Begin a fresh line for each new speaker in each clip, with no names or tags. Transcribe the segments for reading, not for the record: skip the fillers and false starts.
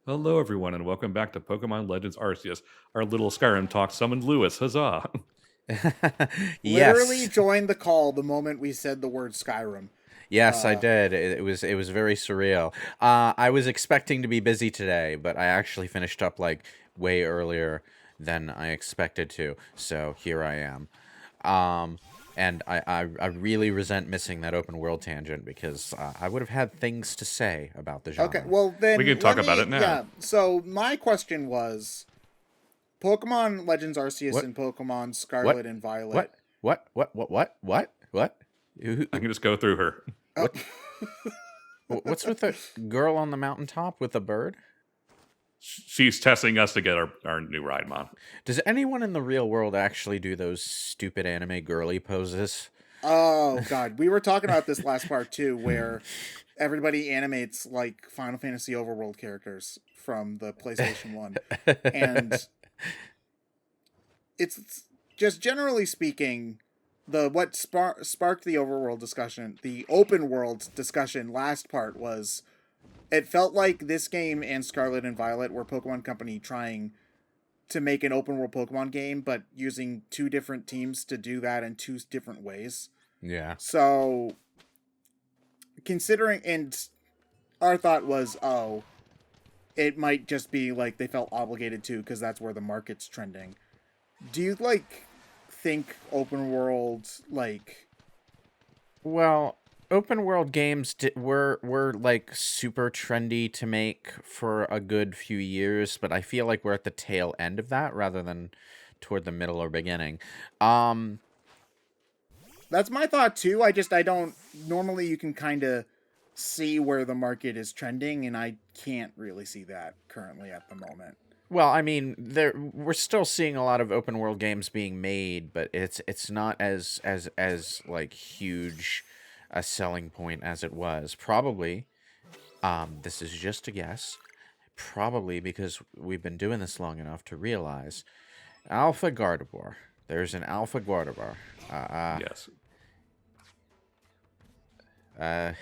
Hello, everyone, and welcome back to Pokemon Legends Arceus. Our little Skyrim talk summoned Lewis. Huzzah!
Literally
Yes,
joined the call the moment we said the word Skyrim.
yes, I
Uh,
did. It was very surreal. I was expecting to be busy today, but I actually finished up like way earlier than I expected to. So here I am. Um, and I really resent missing that open world tangent because I would have had things to say about the
okay,
genre.
well
We
then
can talk about it now.
yeah. So my question was Pokemon Legends Arceus
What?
and Pokemon
What?
Scarlet and Violet.
What? What?
I can just go through her.
Oh,
What? What's with the girl on the mountaintop with the bird?
She's testing us to get our new ride, Mom.
Does anyone in the real world actually do those stupid anime girly poses?
oh God, we were talking about this last part too, where everybody animates like Final Fantasy Overworld characters from the PlayStation One, and it's just generally speaking, the what sparked the overworld discussion, the open world discussion last part was it felt like this game and Scarlet and Violet were Pokemon Company trying to make an open world Pokemon game, but using two different teams to do that in two different ways.
Yeah.
So considering, and our thought was, oh, it might just be like they felt obligated to because that's where the market's trending. Do you like think open world like
Well, open world games were like super trendy to make for a good few years, but I feel like we're at the tail end of that rather than toward the middle or beginning. Um,
that's my thought too. I don't normally you can kind of see where the market is trending and I can't really see that currently at the moment.
well, I mean, there we're still seeing a lot of open world games being made, but it's not as like huge a selling point as it was. Probably, this is just a guess. Probably because we've been doing this long enough to realize Alpha Gardevoir. There's an Alpha Gardevoir. Uh,
Yes.
uh, uh,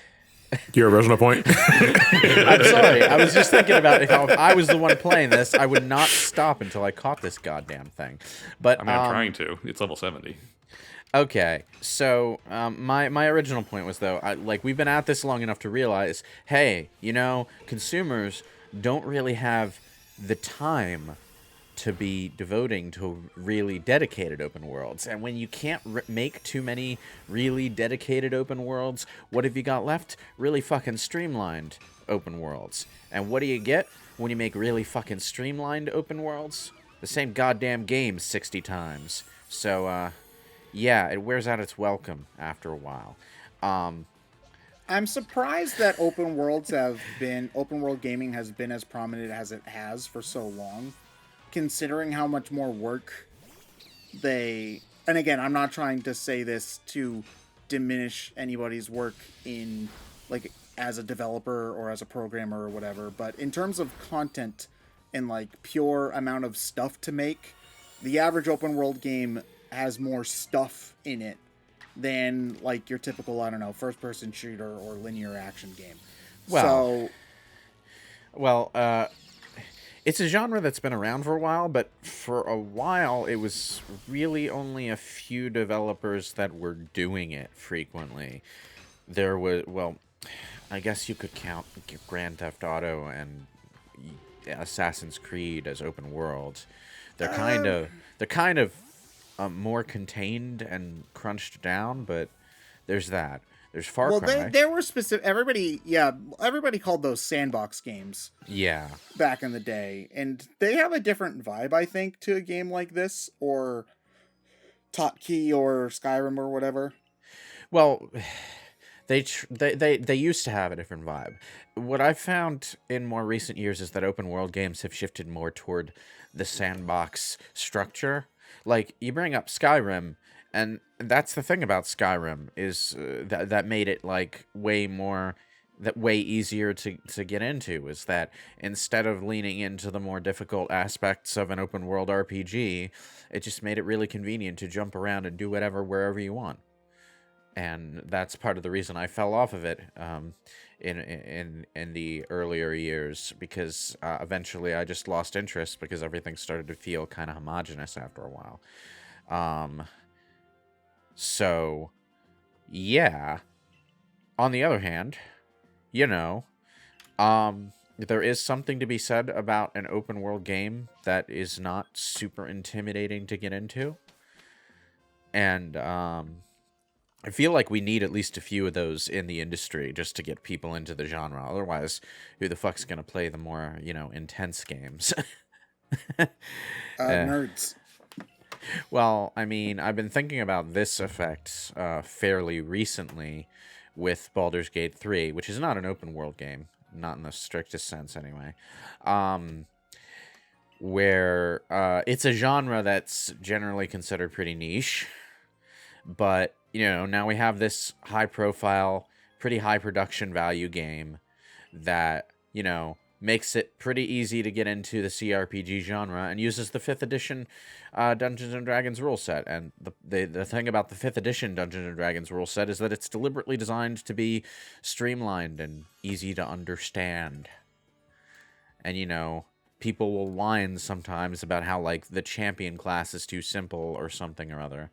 Your original point?
I'm sorry. I was just thinking about how if I was the one playing this, I would not stop until I caught this goddamn thing. But
I mean, I'm trying to. It's level 70.
okay, so my original point was though, we've been at this long enough to realize, hey, consumers don't really have the time to be devoting to really dedicated open worlds. And when you can't make too many really dedicated open worlds, what have you got left? Really fucking streamlined open worlds. And what do you get when you make really fucking streamlined open worlds? The same goddamn game 60 times. So, yeah, it wears out its welcome after a while.
I'm surprised that open world gaming has been as prominent as it has for so long, considering how much more work they, and again, I'm not trying to say this to diminish anybody's work in like as a developer or as a programmer or whatever, but in terms of content and like pure amount of stuff to make, the average open world game has more stuff in it than like your typical, I don't know, first person shooter or linear action game.
Well,
So
well, it's a genre that's been around for a while, but for a while it was really only a few developers that were doing it frequently. There was, well, I guess you could count Grand Theft Auto and Assassin's Creed as open worlds. They're kind of more contained and crunched down, but there's that. There's Far
well,
Cry.
there were specific. Everybody called those sandbox games
Yeah.
back in the day, and they have a different vibe, I think, to a game like this or Top Key or Skyrim or whatever.
Well, they used to have a different vibe. What I've found in more recent years is that open world games have shifted more toward the sandbox structure. Like you bring up Skyrim, and that's the thing about Skyrim is that made it like way easier to get into is that instead of leaning into the more difficult aspects of an open world RPG, it just made it really convenient to jump around and do whatever wherever you want. And that's part of the reason I fell off of it. in the earlier years, because eventually I just lost interest because everything started to feel kind of homogenous after a while. So yeah. On the other hand, you know, there is something to be said about an open world game that is not super intimidating to get into. And I feel like we need at least a few of those in the industry just to get people into the genre. Otherwise, who the fuck's going to play the more, intense games?
Nerds.
Well, I mean, I've been thinking about this effect fairly recently with Baldur's Gate 3, which is not an open world game, not in the strictest sense anyway, where it's a genre that's generally considered pretty niche, but, now we have this high-profile, pretty high production value game that, makes it pretty easy to get into the CRPG genre and uses the 5th edition Dungeons & Dragons rule set. And the thing about the 5th edition Dungeons & Dragons rule set is that it's deliberately designed to be streamlined and easy to understand. And, people will whine sometimes about how, like, the champion class is too simple or something or other.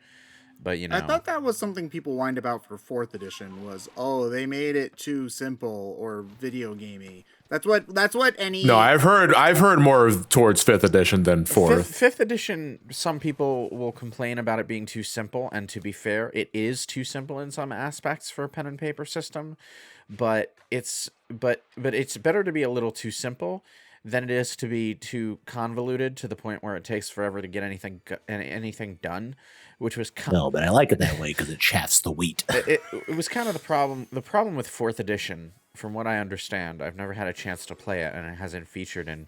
But,
I thought that was something people whined about for 4th edition was, oh, they made it too simple or video gamey. That's what any...
No, I've heard more towards 5th edition than 4th.
Fifth edition, some people will complain about it being too simple, and to be fair, it is too simple in some aspects for a pen and paper system, but it's better to be a little too simple than it is to be too convoluted to the point where it takes forever to get anything done, which was
No, but I like it that way because it shafts the wheat.
it was kind of the problem. The problem with 4th edition, from what I understand, I've never had a chance to play it, and it hasn't featured in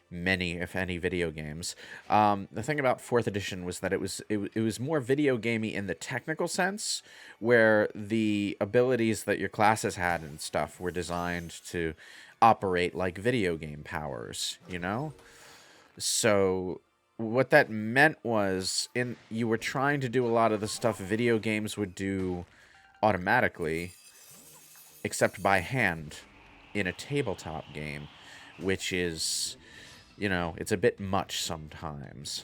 many, if any, video games. The thing about 4th edition was that it was more video gamey in the technical sense, where the abilities that your classes had and stuff were designed to operate like video game powers, So what that meant was you were trying to do a lot of the stuff video games would do automatically, except by hand in a tabletop game, which is, it's a bit much sometimes.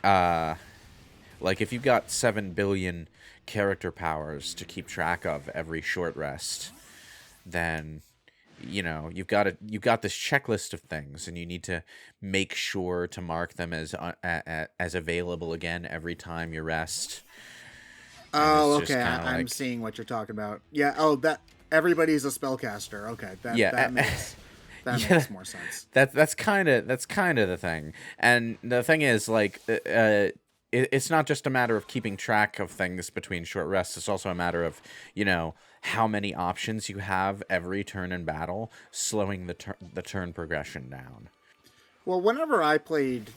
Like if you've got 7 billion character powers to keep track of every short rest, then you've got this checklist of things, and you need to make sure to mark them as available again every time you rest.
Oh, okay. I'm seeing what you're talking about. Yeah. Oh, that everybody's a spellcaster. Okay. That makes more sense.
That's kind of the thing. And the thing is, like, it's not just a matter of keeping track of things between short rests. It's also a matter of, how many options you have every turn in battle, slowing the turn progression down.
Well, whenever I played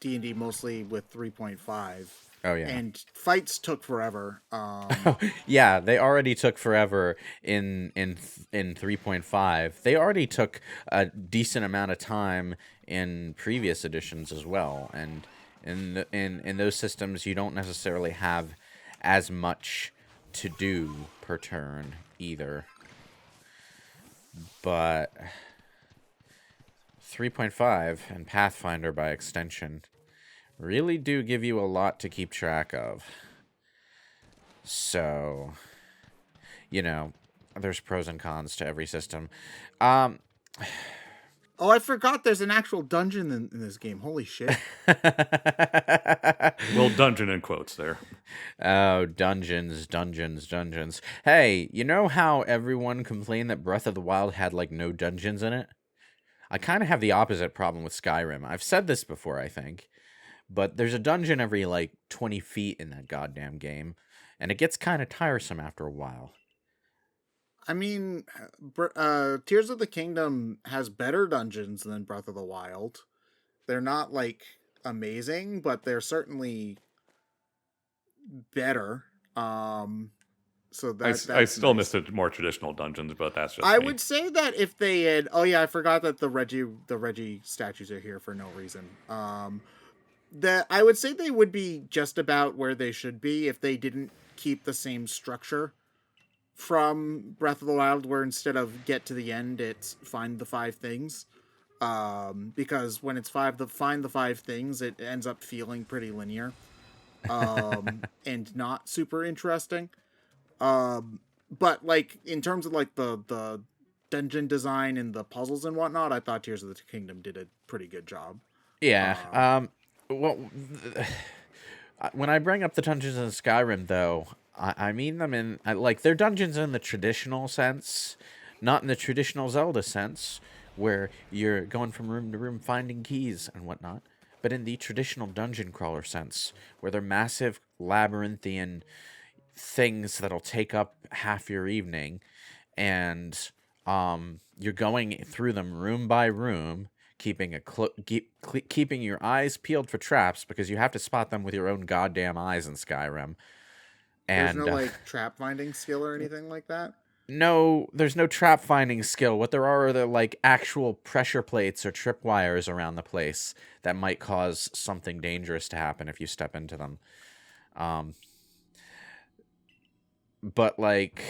D&D mostly with 3.5.
Oh, yeah.
And fights took forever.
Yeah, they already took forever in 3.5. They already took a decent amount of time in previous editions as well. And in those systems, you don't necessarily have as much to do per turn either. But 3.5 and Pathfinder by extension really do give you a lot to keep track of. So, there's pros and cons to every system.
Oh, I forgot there's an actual dungeon in this game. Holy shit.
Well, dungeon in quotes there.
Oh, dungeons. Hey, you know how everyone complained that Breath of the Wild had, like, no dungeons in it? I kind of have the opposite problem with Skyrim. I've said this before, I think. But there's a dungeon every, 20 feet in that goddamn game. And it gets kind of tiresome after a while.
I mean, Tears of the Kingdom has better dungeons than Breath of the Wild. They're not, amazing, but they're certainly better. So that's
I still
nice.
miss the more traditional dungeons, but that's just
I
me.
would say that if they had... Oh, yeah, I forgot that the Reggie statues are here for no reason. That I would say they would be just about where they should be if they didn't keep the same structure from Breath of the Wild, where instead of get to the end, it's find the 5 things. Because when it's find the 5 things, it ends up feeling pretty linear, and not super interesting. But like in terms of like the dungeon design and the puzzles and whatnot, I thought Tears of the Kingdom did a pretty good job.
Yeah. Well, when I bring up the dungeons in Skyrim, though, I mean them in like they're dungeons in the traditional sense, not in the traditional Zelda sense, where you're going from room to room finding keys and whatnot, but in the traditional dungeon crawler sense, where they're massive labyrinthian things that'll take up half your evening, and you're going through them room by room, keeping keeping your eyes peeled for traps because you have to spot them with your own goddamn eyes in Skyrim.
There's
And
no like trap finding skill or anything like that.
no, there's no trap finding skill. What there are the like actual pressure plates or tripwires around the place that might cause something dangerous to happen if you step into them. But like,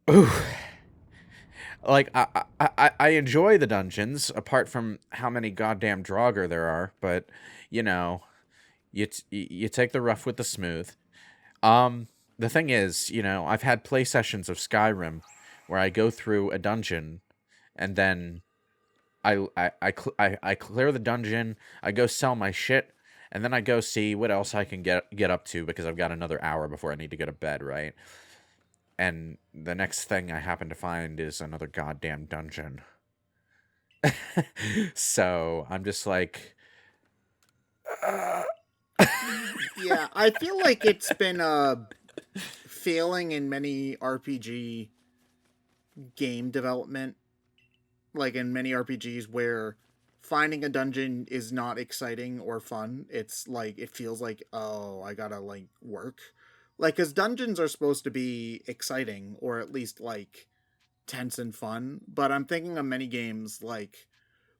ooh, like I enjoy the dungeons apart from how many goddamn Draugr there are. But you know, you take the rough with the smooth. The thing is, you know, I've had play sessions of Skyrim where I go through a dungeon and then I clear the dungeon, I go sell my shit, and then I go see what else I can get up to because I've got another hour before I need to go to bed, right? And the next thing I happen to find is another goddamn dungeon. So I'm just like,
Yeah, I feel like it's been failing in many RPG game development, like in many RPGs where finding a dungeon is not exciting or fun. It's like it feels like, oh, I gotta like work, like because dungeons are supposed to be exciting or at least like tense and fun. But I'm thinking of many games like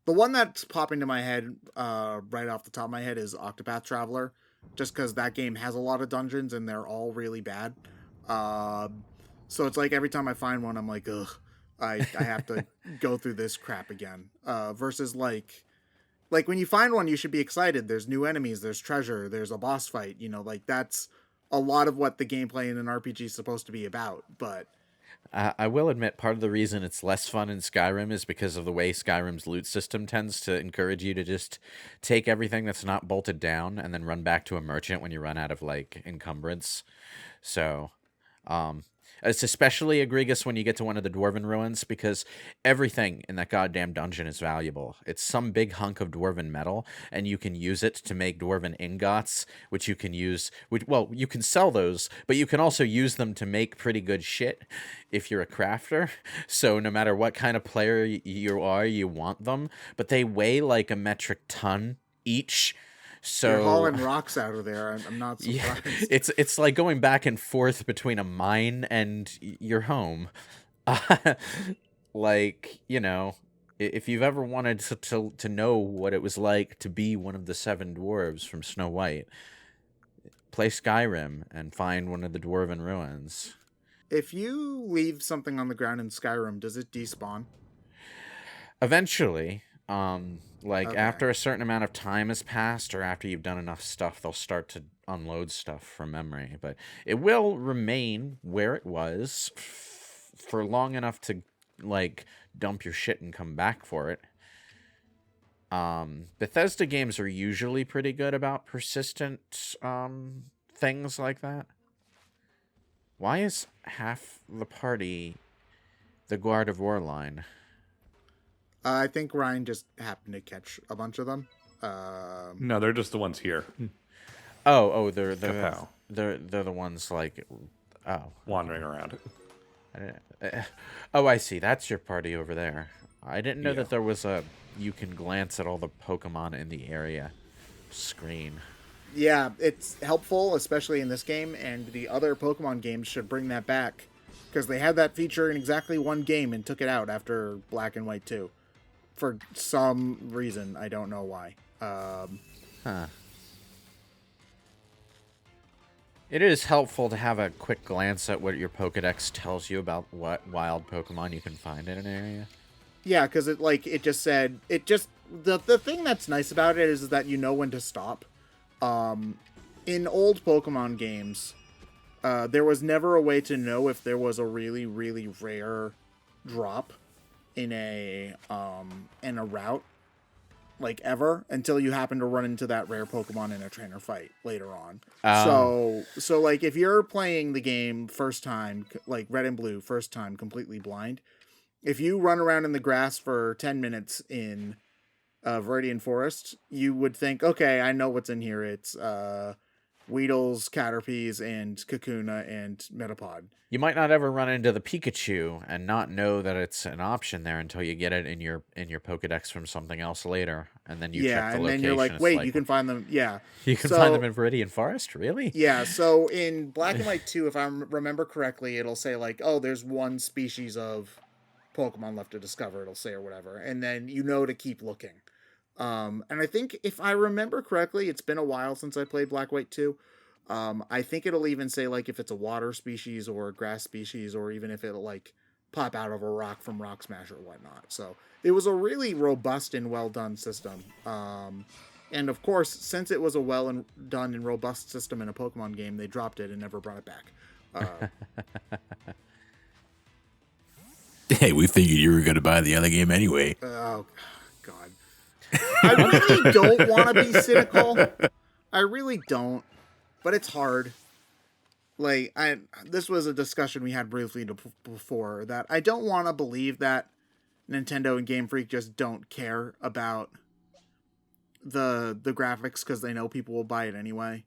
the one that's popping to my head right off the top of my head is Octopath Traveler, just because that game has a lot of dungeons and they're all really bad. So it's like every time I find one, I'm like, ugh, I have to go through this crap again. Versus like when you find one, you should be excited. There's new enemies, there's treasure, there's a boss fight. You know, like that's a lot of what the gameplay in an RPG is supposed to be about. But
I will admit part of the reason it's less fun in Skyrim is because of the way Skyrim's loot system tends to encourage you to just take everything that's not bolted down and then run back to a merchant when you run out of like encumbrance. So, it's especially egregious when you get to one of the Dwarven ruins because everything in that goddamn dungeon is valuable. It's some big hunk of Dwarven metal, and you can use it to make Dwarven ingots, which you can use. Well, you can sell those, but you can also use them to make pretty good shit if you're a crafter. So no matter what kind of player you are, you want them. But they weigh like a metric ton each. So
you're hauling rocks out of there. I'm not surprised.
Yeah, it's like going back and forth between a mine and your home. Like, you know, if you've ever wanted to know what it was like to be one of the 7 dwarves from Snow White, play Skyrim and find one of the Dwarven ruins.
If you leave something on the ground in Skyrim, does it despawn?
Eventually, like
Okay.
after a certain amount of time has passed or after you've done enough stuff, they'll start to unload stuff from memory, but it will remain where it was for long enough to like dump your shit and come back for it. Bethesda games are usually pretty good about persistent things like that. Why is half the party the Guard of Warline?
I think Ryan just happened to catch a bunch of them.
No, they're just the ones here.
They're
Kapow.
the ones like,
Wandering around.
I see. That's your party over there. I didn't know
Yeah.
that there was a you can glance at all the Pokemon in the area screen.
Yeah, it's helpful, especially in this game, and the other Pokemon games should bring that back, because they had that feature in exactly one game and took it out after Black and White 2. For some reason, I don't know why.
Huh. It is helpful to have a quick glance at what your Pokédex tells you about what wild Pokemon you can find in an area.
Yeah, because it just said the thing that's nice about it is that you know when to stop. In old Pokemon games, there was never a way to know if there was a really, really rare drop in a route, like ever, until you happen to run into that rare Pokemon in a trainer fight later on. So like if you're playing the game first time, like Red and Blue first time, completely blind, if you run around in the grass for 10 minutes in Viridian Forest, you would think, okay, I know what's in here. It's Weedles, Caterpies, and Kakuna, and Metapod.
You might not ever run into the Pikachu and not know that it's an option there until you get it in your Pokédex from something else later, and then you check the location.
And then you're like, wait, you can find them. Yeah,
you can find them in Viridian Forest, really?
Yeah. So in Black and White 2, if I remember correctly, it'll say like, oh, there's one species of Pokemon left to discover. It'll say or whatever, and then you know to keep looking. And I think if I remember correctly, it's been a while since I played Black White 2. I think it'll even say like if it's a water species or a grass species, or even if it'll like pop out of a rock from Rock Smash or whatnot. So it was a really robust and well done system. And of course, since it was a well done and robust system in a Pokemon game, they dropped it and never brought it back.
Hey, we figured you were going to buy the other game anyway.
Oh, God. I really don't want to be cynical. I really don't. But it's hard. Like, this was a discussion we had briefly before, that I don't want to believe that Nintendo and Game Freak just don't care about the graphics because they know people will buy it anyway.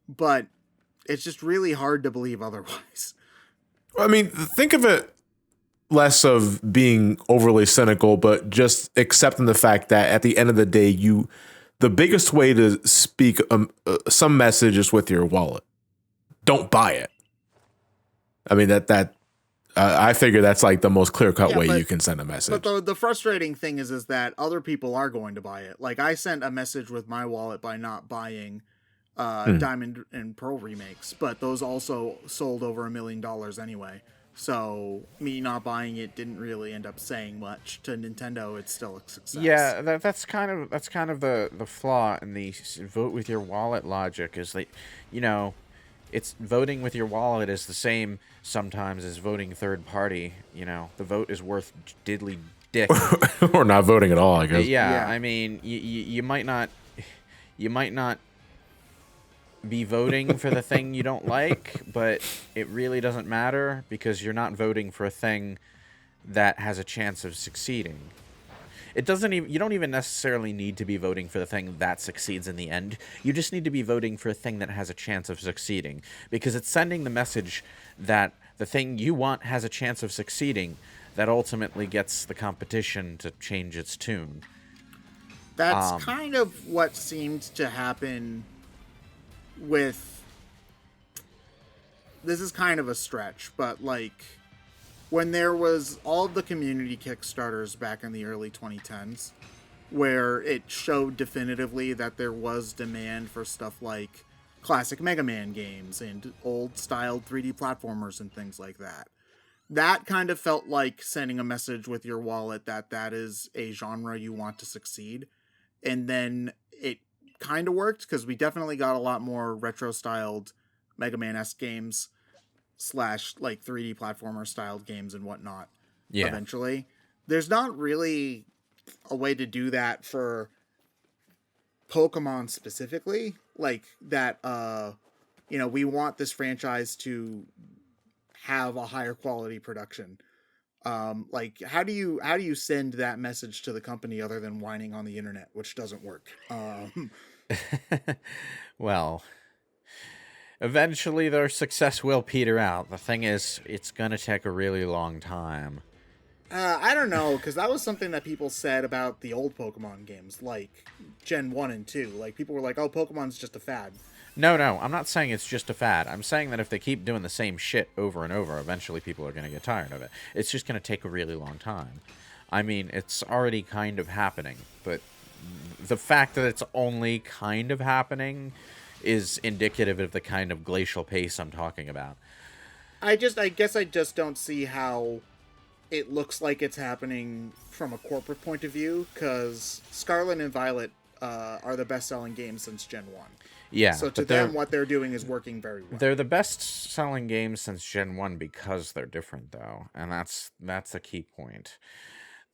But it's just really hard to believe otherwise.
I mean, think of it less of being overly cynical, but just accepting the fact that at the end of the day, the biggest way to speak some message is with your wallet. Don't buy it. I mean, I figure that's like the most clear-cut way you can send a message.
But the frustrating thing is that other people are going to buy it. Like, I sent a message with my wallet by not buying Diamond and Pearl remakes, but those also sold over $1 million anyway. So me not buying it didn't really end up saying much to Nintendo. It's still a success.
Yeah, that's kind of the flaw in the vote with your wallet logic, is that, you know, it's voting with your wallet is the same sometimes as voting third party. You know, the vote is worth diddly dick.
Or not voting at all, I guess.
Yeah. I mean, you might not be voting for the thing you don't like, but it really doesn't matter because you're not voting for a thing that has a chance of succeeding. It doesn't even, you don't even necessarily need to be voting for the thing that succeeds in the end. You just need to be voting for a thing that has a chance of succeeding, because it's sending the message that the thing you want has a chance of succeeding that ultimately gets the competition to change its tune.
That's kind of what seemed to happen with, this is kind of a stretch, but like when there was all of the community Kickstarters back in the early 2010s, where it showed definitively that there was demand for stuff like classic Mega Man games and old styled 3D platformers and things like that. That kind of felt like sending a message with your wallet that is a genre you want to succeed. And then it kind of worked, because we definitely got a lot more retro styled Mega Man-esque games / like 3D platformer styled games and whatnot. Yeah. Eventually, there's not really a way to do that for Pokemon specifically, like that. You know, we want this franchise to have a higher quality production. Like, how do you send that message to the company other than whining on the internet, which doesn't work?
Well, eventually their success will peter out. The thing is, it's gonna take a really long time.
I don't know, because that was something that people said about the old Pokemon games, like Gen 1 and 2. Like, people were like, oh, Pokemon's just a fad.
No, I'm not saying it's just a fad. I'm saying that if they keep doing the same shit over and over, eventually people are going to get tired of it. It's just going to take a really long time. I mean, it's already kind of happening, but the fact that it's only kind of happening is indicative of the kind of glacial pace I'm talking about.
I guess I just don't see how it looks like it's happening from a corporate point of view, because Scarlet and Violet are the best-selling games since Gen 1.
Yeah,
So to them, what they're doing is working very well.
They're the best-selling games since Gen 1 because they're different, though, and that's a key point.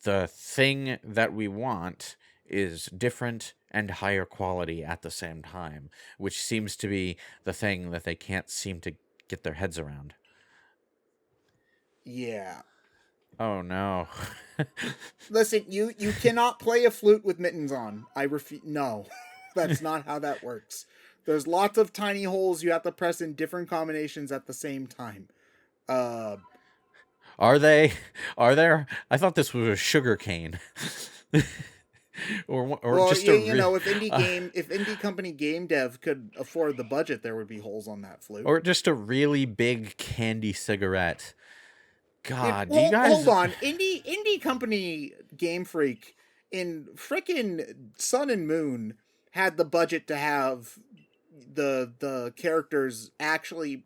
The thing that we want is different and higher quality at the same time, which seems to be the thing that they can't seem to get their heads around.
Yeah.
Oh no.
Listen, you cannot play a flute with mittens on. I refuse. No, that's not how that works. There's lots of tiny holes you have to press in different combinations at the same time.
Are there? I thought this was a sugar cane. or
well,
just
you know, if indie company game dev could afford the budget, there would be holes on that flute.
Or just a really big candy cigarette. God,
well,
do you guys
hold on? Indie company Game Freak in frickin' Sun and Moon had the budget to have the characters actually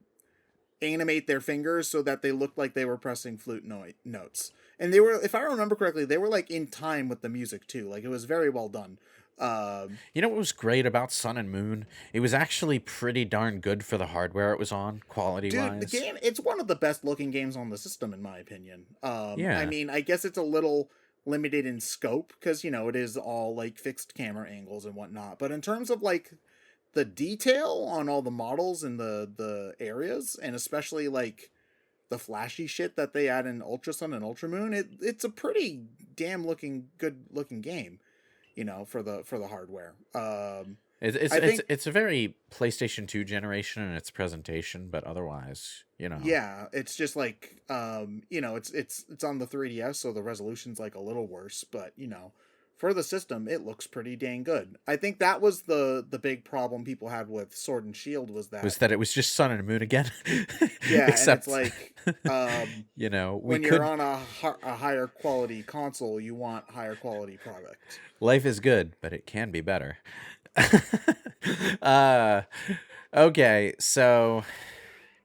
animate their fingers so that they looked like they were pressing flute notes. And they were, if I remember correctly, they were like in time with the music too. Like it was very well done.
You know what was great about Sun and Moon? It was actually pretty darn good for the hardware it was on, quality-wise.
Dude, the game, it's one of the best looking games on the system, in my opinion.
Yeah.
I mean, I guess it's a little limited in scope, because, you know, it is all, like, fixed camera angles and whatnot. But in terms of, like, the detail on all the models and the areas, and especially, like, the flashy shit that they add in Ultra Sun and Ultra Moon, it's a pretty damn good looking game. You know, for the hardware.
It's a very PlayStation 2 generation in its presentation, but otherwise, you know.
Yeah, it's just like you know, it's on the 3DS, so the resolution's like a little worse, but you know, for the system, it looks pretty dang good. I think that was the big problem people had with Sword and Shield was that
it was just Sun and Moon again.
Yeah,
Except
and it's like
you know,
when you're on a higher quality console, you want higher quality product.
Life is good, but it can be better. Okay, so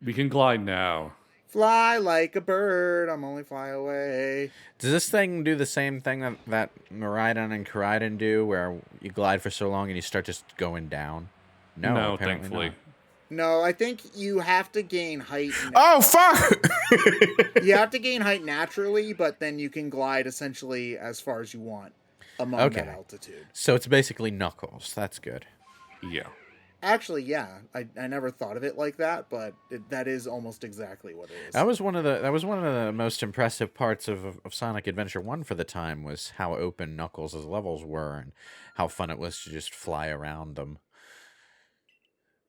We can glide now.
Fly like a bird, I'm only fly away.
does this thing do the same thing that Miraidon and Koraidon do, where you glide for so long and you start just going down? No, apparently
thankfully.
not.
No, I think you have to gain height.
Oh fuck!
You have to gain height naturally, but then you can glide essentially as far as you want among that altitude.
So it's basically Knuckles. That's good.
Yeah.
Actually, yeah, I never thought of it like that, but that is almost exactly what it is.
That was one of the most impressive parts of Sonic Adventure 1 for the time, was how open Knuckles' levels were and how fun it was to just fly around them.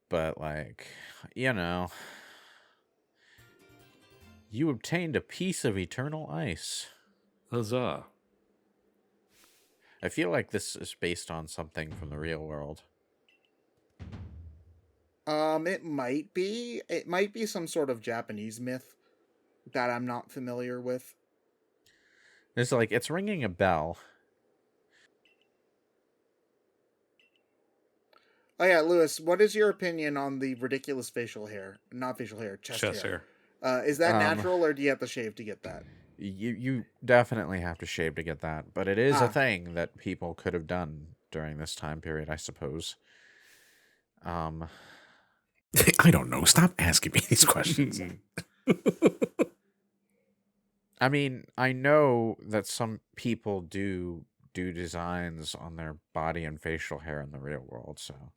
But, like, you know, you obtained a piece of eternal ice.
Huzzah.
I feel like this is based on something from the real world.
It might be. It might be some sort of Japanese myth that I'm not familiar with.
It's ringing a bell.
Oh yeah, Lewis, what is your opinion on the ridiculous facial hair? Not facial hair, chest hair. Is that natural, or do you have to shave to get that?
You definitely have to shave to get that, but it is a thing that people could have done during this time period, I suppose.
I don't know. Stop asking me these questions.
I mean, I know that some people do designs on their body and facial hair in the real world, so